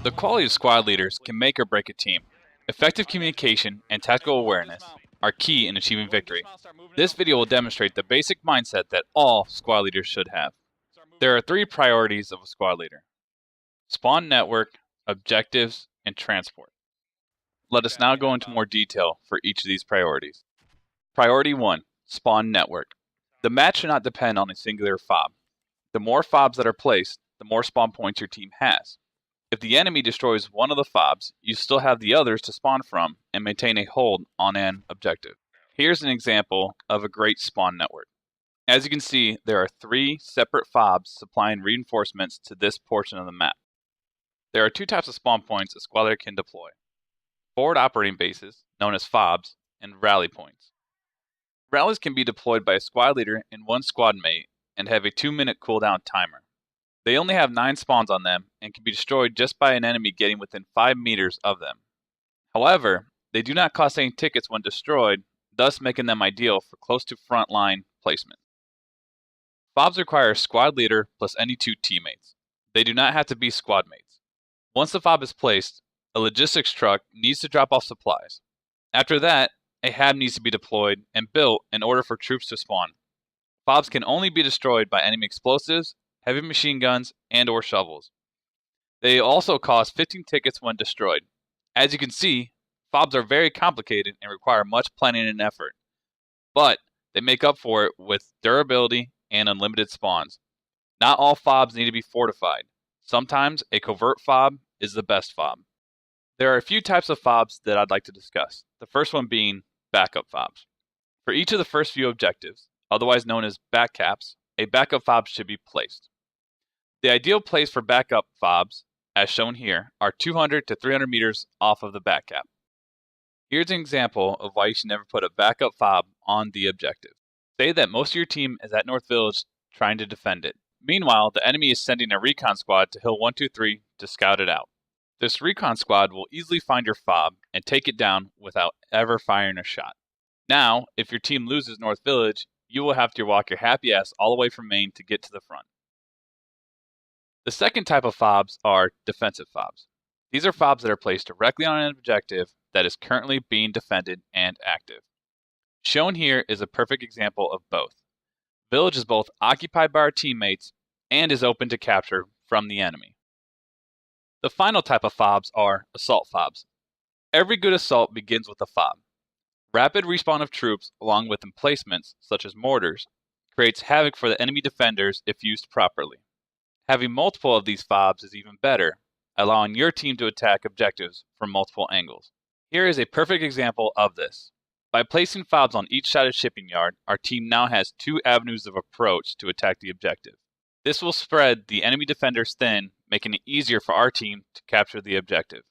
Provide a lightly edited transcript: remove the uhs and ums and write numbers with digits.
The quality of squad leaders can make or break a team. Effective communication and tactical awareness are key in achieving victory. This video will demonstrate the basic mindset that all squad leaders should have. There are 3 priorities of a squad leader: spawn network, objectives, and transport. Let us now go into more detail for each of these priorities. Priority 1, spawn network. The match should not depend on a singular fob. The more fobs that are placed, the more spawn points your team has. If the enemy destroys one of the fobs, you still have the others to spawn from and maintain a hold on an objective. Here's an example of a great spawn network. As you can see, there are 3 separate fobs supplying reinforcements to this portion of the map. There are 2 types of spawn points a squad leader can deploy: forward operating bases, known as fobs, and rally points. Rallies can be deployed by a squad leader and 1 squad mate and have a 2-minute cooldown timer. They only have 9 spawns on them and can be destroyed just by an enemy getting within 5 meters of them. However, they do not cost any tickets when destroyed, thus making them ideal for close to front line placement. Fobs require a squad leader plus any 2 teammates. They do not have to be squad mates. Once the fob is placed, a logistics truck needs to drop off supplies. After that, a hab needs to be deployed and built in order for troops to spawn. Fobs can only be destroyed by enemy explosives, heavy machine guns, and/or shovels. They also cost 15 tickets when destroyed. As you can see, fobs are very complicated and require much planning and effort, but they make up for it with durability and unlimited spawns. Not all fobs need to be fortified. Sometimes a covert fob is the best fob. There are a few types of fobs that I'd like to discuss, the first one being backup fobs. For each of the first few objectives, otherwise known as backcaps, a backup fob should be placed. The ideal place for backup fobs, as shown here, are 200 to 300 meters off of the backcap. Here's an example of why you should never put a backup fob on the objective. Say that most of your team is at North Village trying to defend it. Meanwhile, the enemy is sending a recon squad to Hill 123 to scout it out. This recon squad will easily find your fob and take it down without ever firing a shot. Now, if your team loses North Village, you will have to walk your happy ass all the way from Maine to get to the front. The second type of fobs are defensive fobs. These are fobs that are placed directly on an objective that is currently being defended and active. Shown here is a perfect example of both. Village is both occupied by our teammates and is open to capture from the enemy. The final type of fobs are assault fobs. Every good assault begins with a fob. Rapid respawn of troops along with emplacements, such as mortars, creates havoc for the enemy defenders if used properly. Having multiple of these fobs is even better, allowing your team to attack objectives from multiple angles. Here is a perfect example of this. By placing fobs on each side of shipping yard, our team now has 2 avenues of approach to attack the objective. This will spread the enemy defenders thin, making it easier for our team to capture the objective.